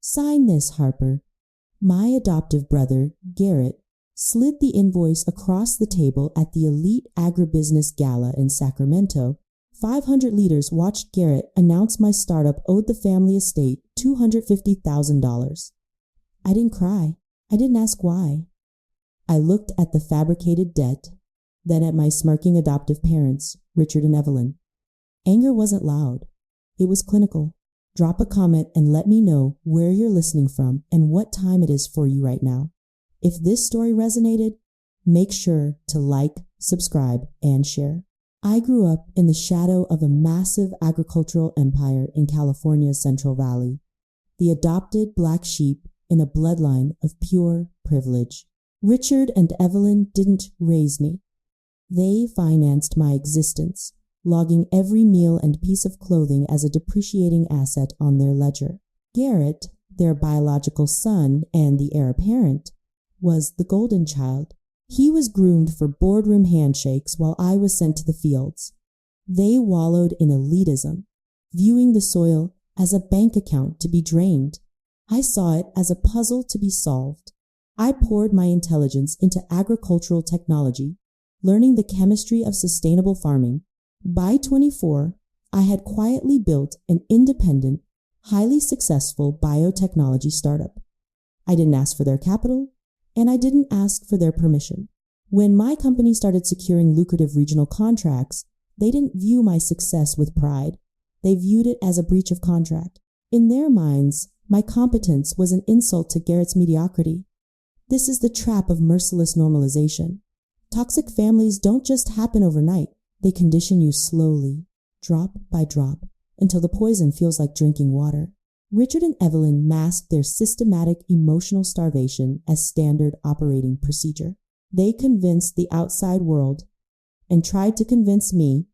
Sign this, Harper. My adoptive brother, Garrett, slid the invoice across the table at the elite agribusiness gala in Sacramento. 500 leaders watched Garrett announce my startup owed the family estate $250,000. I didn't cry. I didn't ask why. I looked at the fabricated debt, then at my smirking adoptive parents, Richard and Evelyn. Anger wasn't loud. It was clinical. Drop a comment and let me know where you're listening from and what time it is for you right now. If this story resonated, make sure to like, subscribe, and share. I grew up in the shadow of a massive agricultural empire in California's Central Valley, the adopted black sheep in a bloodline of pure privilege. Richard and Evelyn didn't raise me. They financed my existence, logging every meal and piece of clothing as a depreciating asset on their ledger. Garrett, their biological son and the heir apparent, was the golden child. He was groomed for boardroom handshakes while I was sent to the fields. They wallowed in elitism, viewing the soil as a bank account to be drained. I saw it as a puzzle to be solved. I poured my intelligence into agricultural technology, learning the chemistry of sustainable farming. By 24, I had quietly built an independent, highly successful biotechnology startup. I didn't ask for their capital, and I didn't ask for their permission. When my company started securing lucrative regional contracts, they didn't view my success with pride. They viewed it as a breach of contract. In their minds, my competence was an insult to Garrett's mediocrity. This is the trap of merciless normalization. Toxic families don't just happen overnight. They condition you slowly, drop by drop, until the poison feels like drinking water. Richard and Evelyn masked their systematic emotional starvation as standard operating procedure. They convinced the outside world and tried to convince me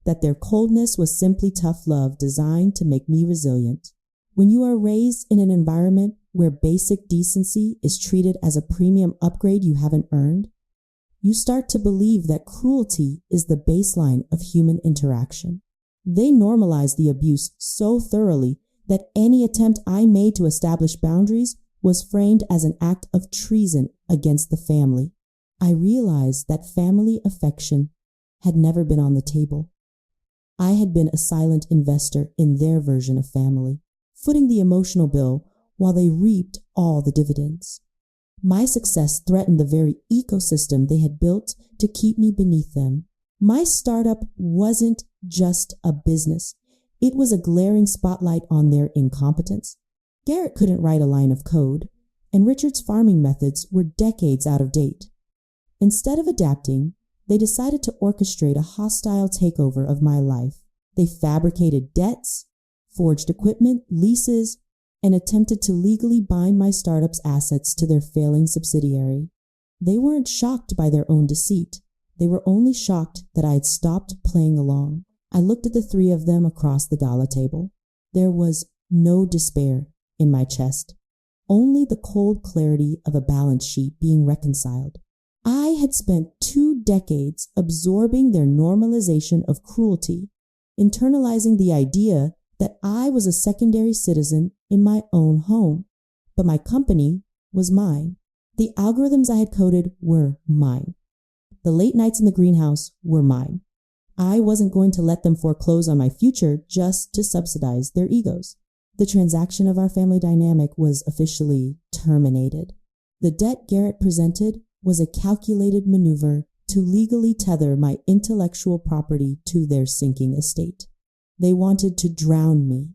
that their coldness was simply tough love designed to make me resilient. When you are raised in an environment where basic decency is treated as a premium upgrade you haven't earned, you start to believe that cruelty is the baseline of human interaction. They normalized the abuse so thoroughly that any attempt I made to establish boundaries was framed as an act of treason against the family. I realized that family affection had never been on the table. I had been a silent investor in their version of family, footing the emotional bill while they reaped all the dividends. My success threatened the very ecosystem they had built to keep me beneath them. My startup wasn't just a business. It was a glaring spotlight on their incompetence. Garrett couldn't write a line of code, and Richard's farming methods were decades out of date. Instead of adapting, they decided to orchestrate a hostile takeover of my life. They fabricated debts, forged equipment, leases, and attempted to legally bind my startup's assets to their failing subsidiary. They weren't shocked by their own deceit. They were only shocked that I had stopped playing along. I looked at the three of them across the gala table. There was no despair in my chest, only the cold clarity of a balance sheet being reconciled. I had spent 2 decades absorbing their normalization of cruelty, internalizing the idea that I was a secondary citizen in my own home. But my company was mine. The algorithms I had coded were mine. The late nights in the greenhouse were mine. I wasn't going to let them foreclose on my future just to subsidize their egos. The transaction of our family dynamic was officially terminated. The debt Garrett presented was a calculated maneuver to legally tether my intellectual property to their sinking estate. They wanted to drown me,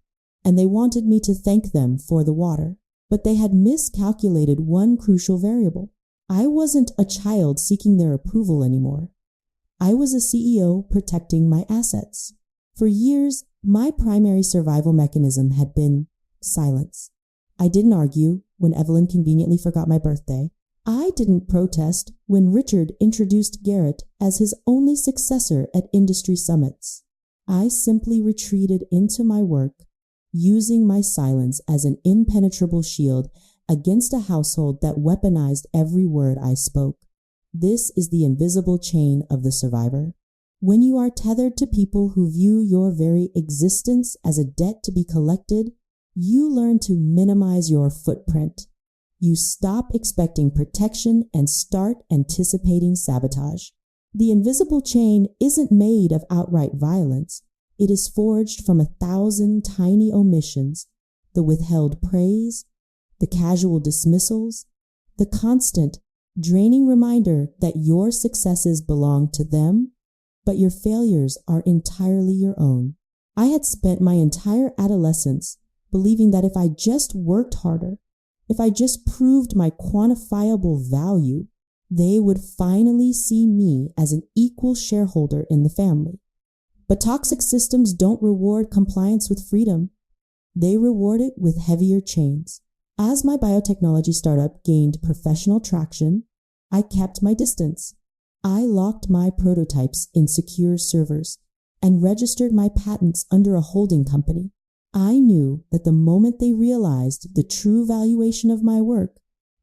and they wanted me to thank them for the water. But they had miscalculated one crucial variable. I wasn't a child seeking their approval anymore. I was a CEO protecting my assets. For years, my primary survival mechanism had been silence. I didn't argue when Evelyn conveniently forgot my birthday. I didn't protest when Richard introduced Garrett as his only successor at industry summits. I simply retreated into my work, using my silence as an impenetrable shield against a household that weaponized every word I spoke. This is the invisible chain of the survivor. When you are tethered to people who view your very existence as a debt to be collected, You learn to minimize your footprint. You stop expecting protection and start anticipating sabotage. The invisible chain isn't made of outright violence. It is forged from 1,000 tiny omissions, the withheld praise, the casual dismissals, the constant, draining reminder that your successes belong to them, but your failures are entirely your own. I had spent my entire adolescence believing that if I just worked harder, if I just proved my quantifiable value, they would finally see me as an equal shareholder in the family. But toxic systems don't reward compliance with freedom. They reward it with heavier chains. As my biotechnology startup gained professional traction, I kept my distance. I locked my prototypes in secure servers and registered my patents under a holding company. I knew that the moment they realized the true valuation of my work,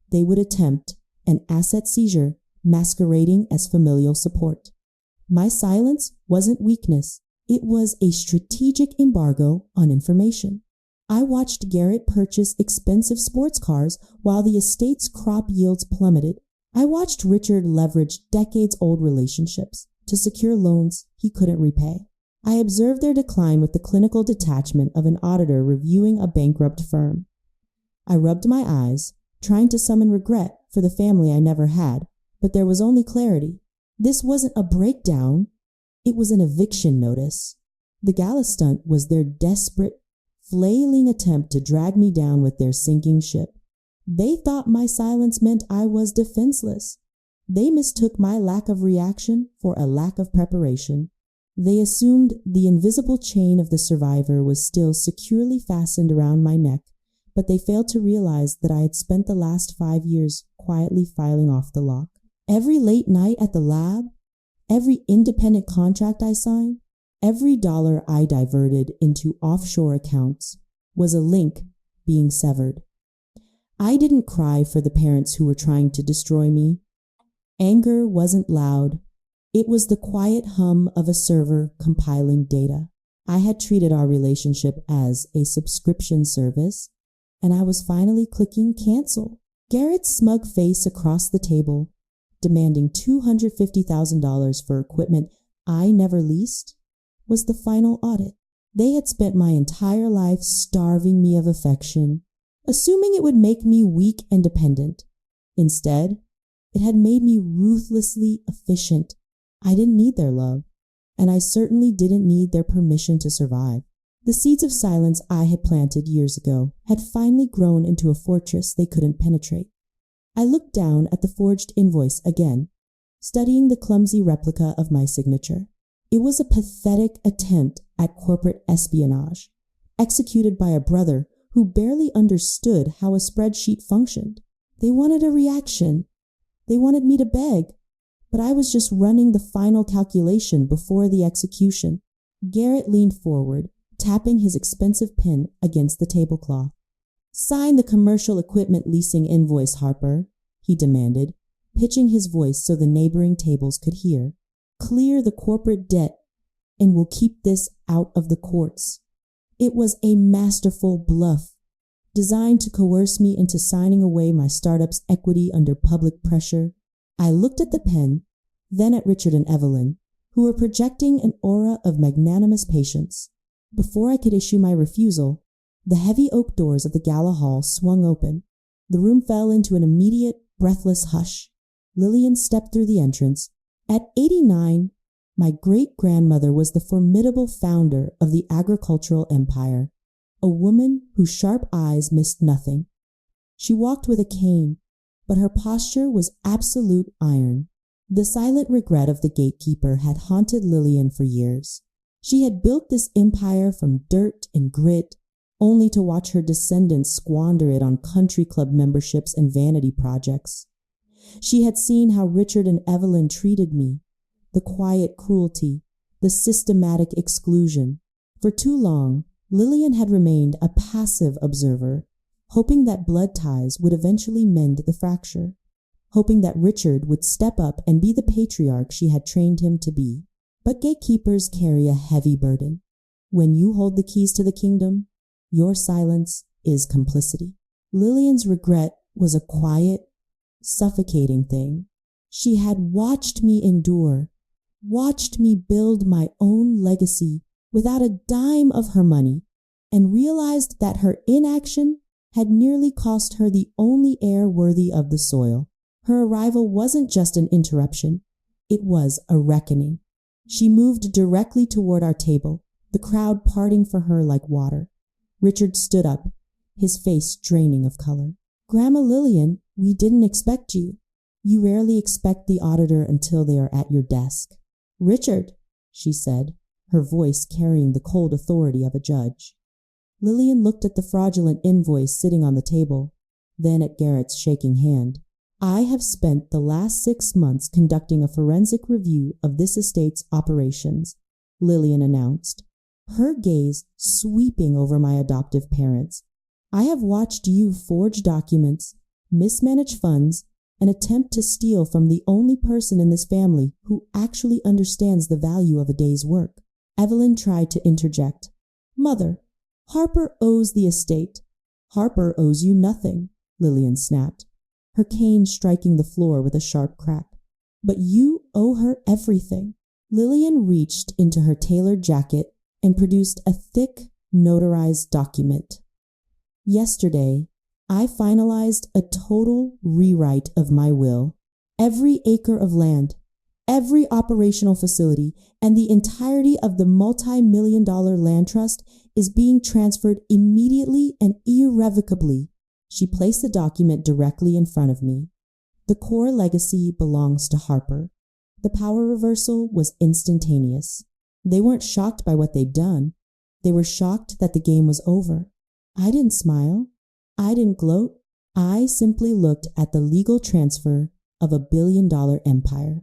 they would attempt an asset seizure masquerading as familial support. My silence wasn't weakness. It was a strategic embargo on information. I watched Garrett purchase expensive sports cars while the estate's crop yields plummeted. I watched Richard leverage decades-old relationships to secure loans he couldn't repay. I observed their decline with the clinical detachment of an auditor reviewing a bankrupt firm. I rubbed my eyes, trying to summon regret for the family I never had, but there was only clarity. This wasn't a breakdown. It was an eviction notice. The gala stunt was their desperate, flailing attempt to drag me down with their sinking ship. They thought my silence meant I was defenseless. They mistook my lack of reaction for a lack of preparation. They assumed the invisible chain of the survivor was still securely fastened around my neck, but they failed to realize that I had spent the last 5 years quietly filing off the lock. Every late night at the lab, every independent contract I signed, every dollar I diverted into offshore accounts was a link being severed. I didn't cry for the parents who were trying to destroy me. Anger wasn't loud. It was the quiet hum of a server compiling data. I had treated our relationship as a subscription service, and I was finally clicking cancel. Garrett's smug face across the table, demanding $250,000 for equipment I never leased, was the final audit. They had spent my entire life starving me of affection, assuming it would make me weak and dependent. Instead, it had made me ruthlessly efficient. I didn't need their love, and I certainly didn't need their permission to survive. The seeds of silence I had planted years ago had finally grown into a fortress they couldn't penetrate. I looked down at the forged invoice again, studying the clumsy replica of my signature. It was a pathetic attempt at corporate espionage, executed by a brother who barely understood how a spreadsheet functioned. They wanted a reaction. They wanted me to beg, but I was just running the final calculation before the execution. Garrett leaned forward, tapping his expensive pen against the tablecloth. "Sign the commercial equipment leasing invoice, Harper," he demanded, pitching his voice so the neighboring tables could hear. "Clear the corporate debt, and we'll keep this out of the courts." It was a masterful bluff, designed to coerce me into signing away my startup's equity under public pressure. I looked at the pen, then at Richard and Evelyn, who were projecting an aura of magnanimous patience. Before I could issue my refusal, the heavy oak doors of the gala hall swung open. The room fell into an immediate, breathless hush. Lillian stepped through the entrance. At 89, my great-grandmother was the formidable founder of the agricultural empire, a woman whose sharp eyes missed nothing. She walked with a cane, but her posture was absolute iron. The silent regret of the gatekeeper had haunted Lillian for years. She had built this empire from dirt and grit, only to watch her descendants squander it on country club memberships and vanity projects. She had seen how Richard and Evelyn treated me, the quiet cruelty, the systematic exclusion. For too long, Lillian had remained a passive observer, hoping that blood ties would eventually mend the fracture, hoping that Richard would step up and be the patriarch she had trained him to be. But gatekeepers carry a heavy burden. When you hold the keys to the kingdom, Your silence is complicity. Lillian's regret was a quiet, suffocating thing. She had watched me endure, watched me build my own legacy without a dime of her money, and realized that her inaction had nearly cost her the only heir worthy of the soil. Her arrival wasn't just an interruption, it was a reckoning. She moved directly toward our table, the crowd parting for her like water. Richard stood up, his face draining of color. Grandma Lillian, we didn't expect you. You rarely expect the auditor until they are at your desk. Richard, she said, her voice carrying the cold authority of a judge. Lillian looked at the fraudulent invoice sitting on the table, then at Garrett's shaking hand. I have spent the last 6 months conducting a forensic review of this estate's operations, Lillian announced, her gaze sweeping over my adoptive parents. I have watched you forge documents, mismanage funds, and attempt to steal from the only person in this family who actually understands the value of a day's work. Evelyn tried to interject. Mother, Harper owes the estate. Harper owes you nothing, Lillian snapped, her cane striking the floor with a sharp crack. But you owe her everything. Lillian reached into her tailored jacket and produced a thick, notarized document. Yesterday, I finalized a total rewrite of my will. Every acre of land, every operational facility, and the entirety of the multi-million-dollar land trust is being transferred immediately and irrevocably. She placed the document directly in front of me. The core legacy belongs to Harper. The power reversal was instantaneous. They weren't shocked by what they'd done. They were shocked that the game was over. I didn't smile. I didn't gloat. I simply looked at the legal transfer of a billion-dollar empire.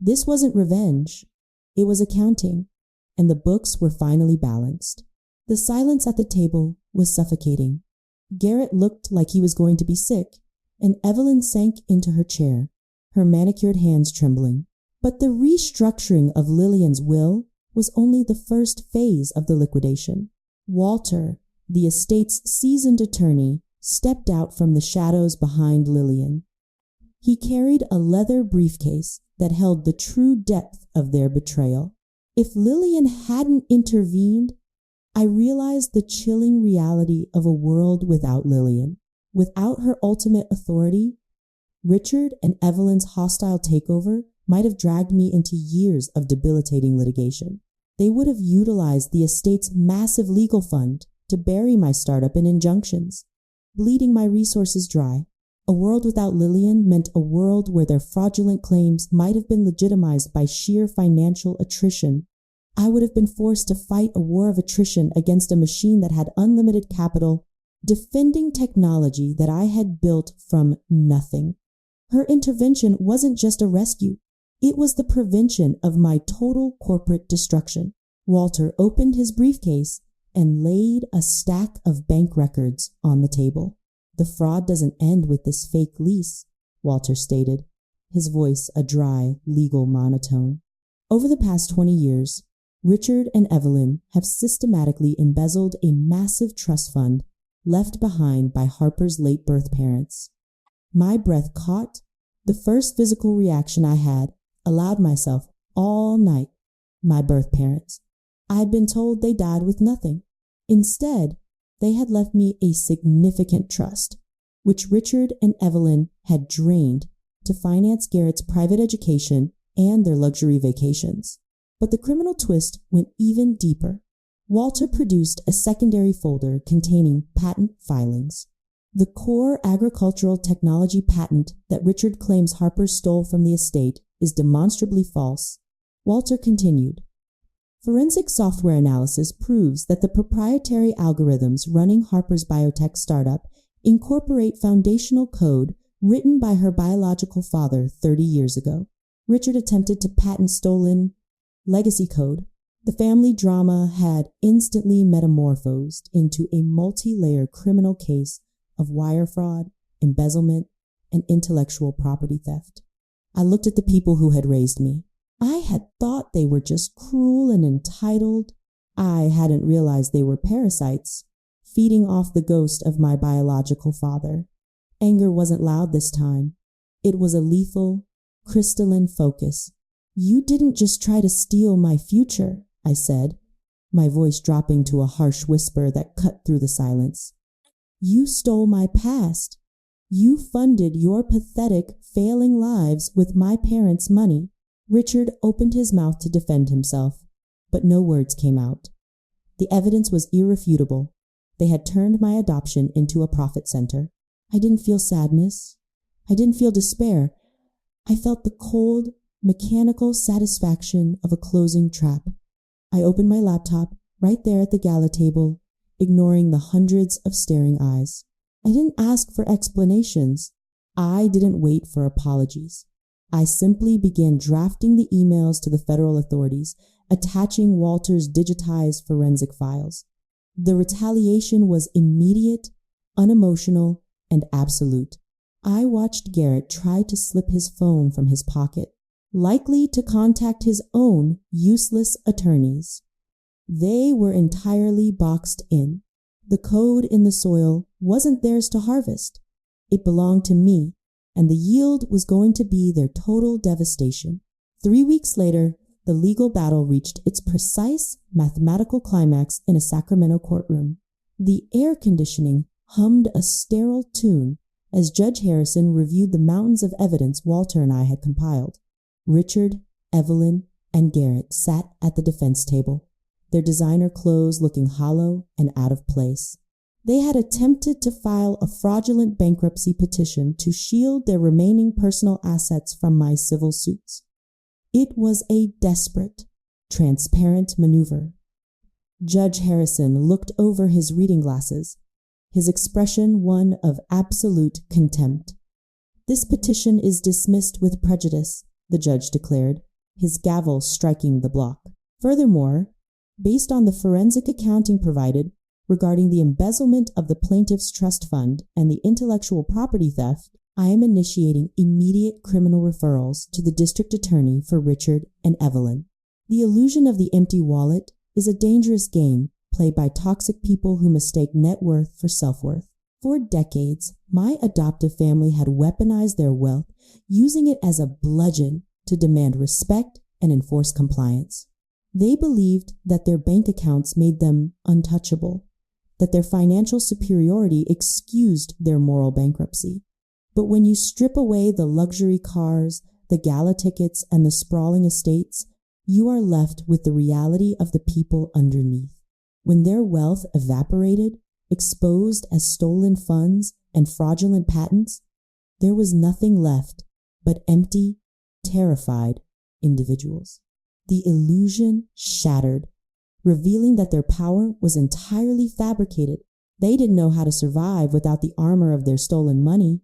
This wasn't revenge. It was accounting, and the books were finally balanced. The silence at the table was suffocating. Garrett looked like he was going to be sick, and Evelyn sank into her chair, her manicured hands trembling. But the restructuring of Lillian's will was only the first phase of the liquidation. Walter, the estate's seasoned attorney, stepped out from the shadows behind Lillian. He carried a leather briefcase that held the true depth of their betrayal. If Lillian hadn't intervened, I realized the chilling reality of a world without Lillian. Without her ultimate authority, Richard and Evelyn's hostile takeover might have dragged me into years of debilitating litigation. They would have utilized the estate's massive legal fund to bury my startup in injunctions, bleeding my resources dry. A world without Lillian meant a world where their fraudulent claims might have been legitimized by sheer financial attrition. I would have been forced to fight a war of attrition against a machine that had unlimited capital, defending technology that I had built from nothing. Her intervention wasn't just a rescue. It was the prevention of my total corporate destruction. Walter opened his briefcase and laid a stack of bank records on the table. The fraud doesn't end with this fake lease, Walter stated, his voice a dry, legal monotone. Over the past 20 years, Richard and Evelyn have systematically embezzled a massive trust fund left behind by Harper's late birth parents. My breath caught. The first physical reaction I had allowed myself all night. My birth parents. I had been told they died with nothing. Instead, they had left me a significant trust, which Richard and Evelyn had drained to finance Garrett's private education and their luxury vacations. But the criminal twist went even deeper. Walter produced a secondary folder containing patent filings. The core agricultural technology patent that Richard claims Harper stole from the estate is demonstrably false. Walter continued. Forensic software analysis proves that the proprietary algorithms running Harper's biotech startup incorporate foundational code written by her biological father 30 years ago. Richard attempted to patent stolen legacy code. The family drama had instantly metamorphosed into a multi-layer criminal case of wire fraud, embezzlement, and intellectual property theft. I looked at the people who had raised me. I had thought they were just cruel and entitled. I hadn't realized they were parasites, feeding off the ghost of my biological father. Anger wasn't loud this time. It was a lethal, crystalline focus. "You didn't just try to steal my future," I said, my voice dropping to a harsh whisper that cut through the silence. "You stole my past. You funded your pathetic, failing lives with my parents' money." Richard opened his mouth to defend himself, but no words came out. The evidence was irrefutable. They had turned my adoption into a profit center. I didn't feel sadness. I didn't feel despair. I felt the cold, mechanical satisfaction of a closing trap. I opened my laptop right there at the gala table, ignoring the hundreds of staring eyes. I didn't ask for explanations. I didn't wait for apologies. I simply began drafting the emails to the federal authorities, attaching Walter's digitized forensic files. The retaliation was immediate, unemotional, and absolute. I watched Garrett try to slip his phone from his pocket, likely to contact his own useless attorneys. They were entirely boxed in. The code in the soil wasn't theirs to harvest. It belonged to me, and the yield was going to be their total devastation. 3 weeks later, the legal battle reached its precise mathematical climax in a Sacramento courtroom. The air conditioning hummed a sterile tune as Judge Harrison reviewed the mountains of evidence Walter and I had compiled. Richard, Evelyn, and Garrett sat at the defense table, their designer clothes looking hollow and out of place. They had attempted to file a fraudulent bankruptcy petition to shield their remaining personal assets from my civil suits. It was a desperate, transparent maneuver. Judge Harrison looked over his reading glasses, his expression one of absolute contempt. "This petition is dismissed with prejudice," the judge declared, his gavel striking the block. "Furthermore, based on the forensic accounting provided regarding the embezzlement of the plaintiff's trust fund and the intellectual property theft, I am initiating immediate criminal referrals to the district attorney for Richard and Evelyn." The illusion of the empty wallet is a dangerous game played by toxic people who mistake net worth for self-worth. For decades, my adoptive family had weaponized their wealth, using it as a bludgeon to demand respect and enforce compliance. They believed that their bank accounts made them untouchable, that their financial superiority excused their moral bankruptcy. But when you strip away the luxury cars, the gala tickets, and the sprawling estates, you are left with the reality of the people underneath. When their wealth evaporated, exposed as stolen funds and fraudulent patents, there was nothing left but empty, terrified individuals. The illusion shattered, revealing that their power was entirely fabricated. They didn't know how to survive without the armor of their stolen money,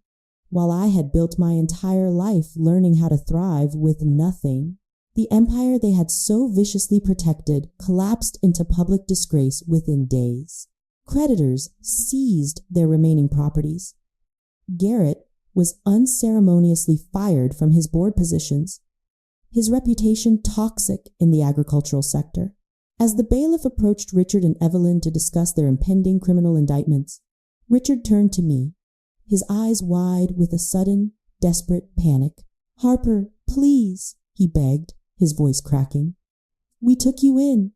while I had built my entire life learning how to thrive with nothing. The empire they had so viciously protected collapsed into public disgrace within days. Creditors seized their remaining properties. Garrett was unceremoniously fired from his board positions, his reputation toxic in the agricultural sector. As the bailiff approached Richard and Evelyn to discuss their impending criminal indictments, Richard turned to me, his eyes wide with a sudden, desperate panic. "Harper, please," he begged, his voice cracking. "We took you in.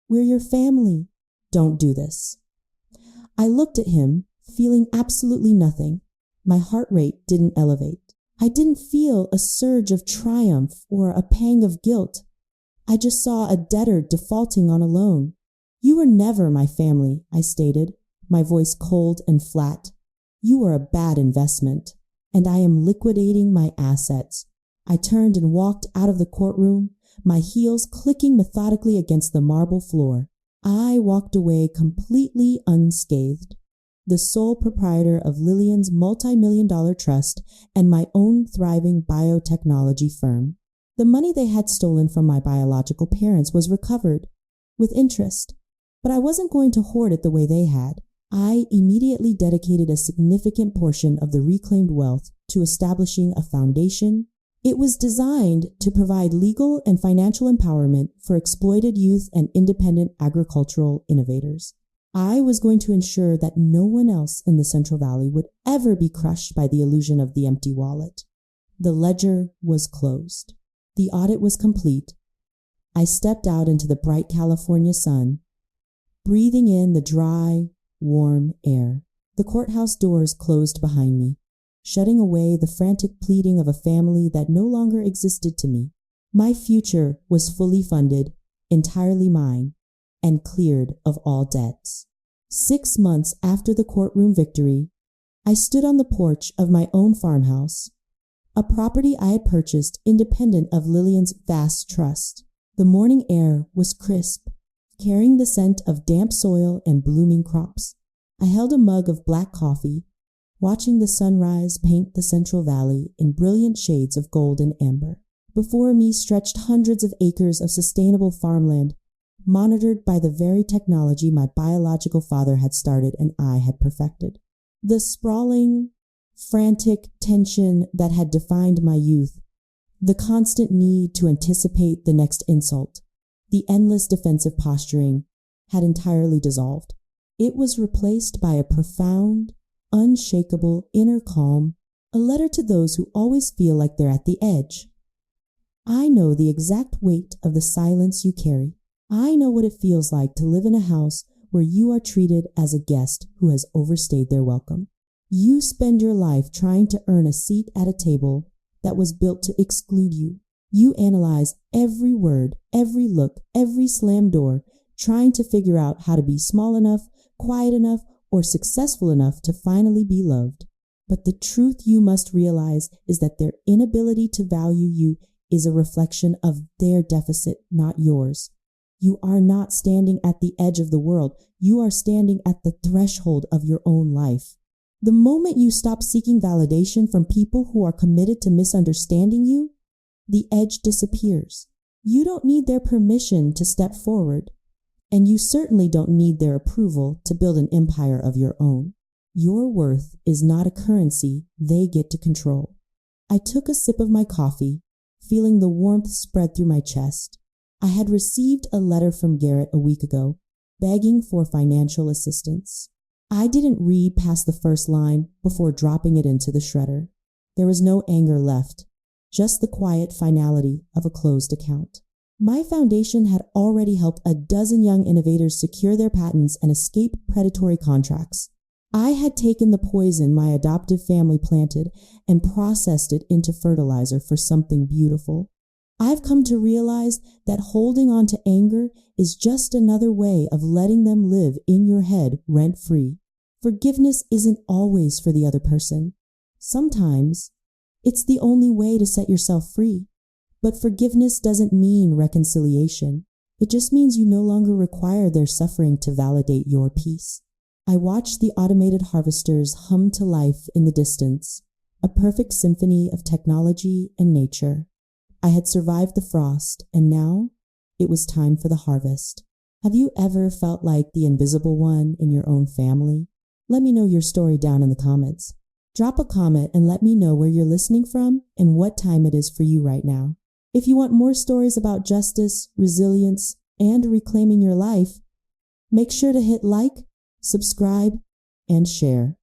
We're your family. Don't do this." I looked at him, feeling absolutely nothing. My heart rate didn't elevate. I didn't feel a surge of triumph or a pang of guilt. I just saw a debtor defaulting on a loan. "You were never my family," I stated, my voice cold and flat. "You are a bad investment, and I am liquidating my assets." I turned and walked out of the courtroom, my heels clicking methodically against the marble floor. I walked away completely unscathed, the sole proprietor of Lillian's multi-million-dollar trust and my own thriving biotechnology firm. The money they had stolen from my biological parents was recovered, with interest, but I wasn't going to hoard it the way they had. I immediately dedicated a significant portion of the reclaimed wealth to establishing a foundation. It was designed to provide legal and financial empowerment for exploited youth and independent agricultural innovators. I was going to ensure that no one else in the Central Valley would ever be crushed by the illusion of the empty wallet. The ledger was closed. The audit was complete. I stepped out into the bright California sun, breathing in the dry, warm air. The courthouse doors closed behind me, shutting away the frantic pleading of a family that no longer existed to me. My future was fully funded, entirely mine, and cleared of all debts. 6 months after the courtroom victory, I stood on the porch of my own farmhouse, a property I had purchased independent of Lillian's vast trust. The morning air was crisp, carrying the scent of damp soil and blooming crops. I held a mug of black coffee, watching the sunrise paint the Central Valley in brilliant shades of gold and amber. Before me stretched hundreds of acres of sustainable farmland, monitored by the very technology my biological father had started and I had perfected. The sprawling, frantic tension that had defined my youth, the constant need to anticipate the next insult, the endless defensive posturing, had entirely dissolved. It was replaced by a profound, unshakable inner calm, a letter to those who always feel like they're at the edge. I know the exact weight of the silence you carry. I know what it feels like to live in a house where you are treated as a guest who has overstayed their welcome. You spend your life trying to earn a seat at a table that was built to exclude you. You analyze every word, every look, every slammed door, trying to figure out how to be small enough, quiet enough, or successful enough to finally be loved. But the truth you must realize is that their inability to value you is a reflection of their deficit, not yours. You are not standing at the edge of the world. You are standing at the threshold of your own life. The moment you stop seeking validation from people who are committed to misunderstanding you, the edge disappears. You don't need their permission to step forward, and you certainly don't need their approval to build an empire of your own. Your worth is not a currency they get to control. I took a sip of my coffee, feeling the warmth spread through my chest. I had received a letter from Garrett a week ago, begging for financial assistance. I didn't read past the first line before dropping it into the shredder. There was no anger left, just the quiet finality of a closed account. My foundation had already helped a dozen young innovators secure their patents and escape predatory contracts. I had taken the poison my adoptive family planted and processed it into fertilizer for something beautiful. I've come to realize that holding on to anger is just another way of letting them live in your head rent-free. Forgiveness isn't always for the other person. Sometimes it's the only way to set yourself free. But forgiveness doesn't mean reconciliation. It just means you no longer require their suffering to validate your peace. I watched the automated harvesters hum to life in the distance, a perfect symphony of technology and nature. I had survived the frost, and now it was time for the harvest. Have you ever felt like the invisible one in your own family? Let me know your story down in the comments. Drop a comment and let me know where you're listening from and what time it is for you right now. If you want more stories about justice, resilience, and reclaiming your life, make sure to hit like, subscribe, and share.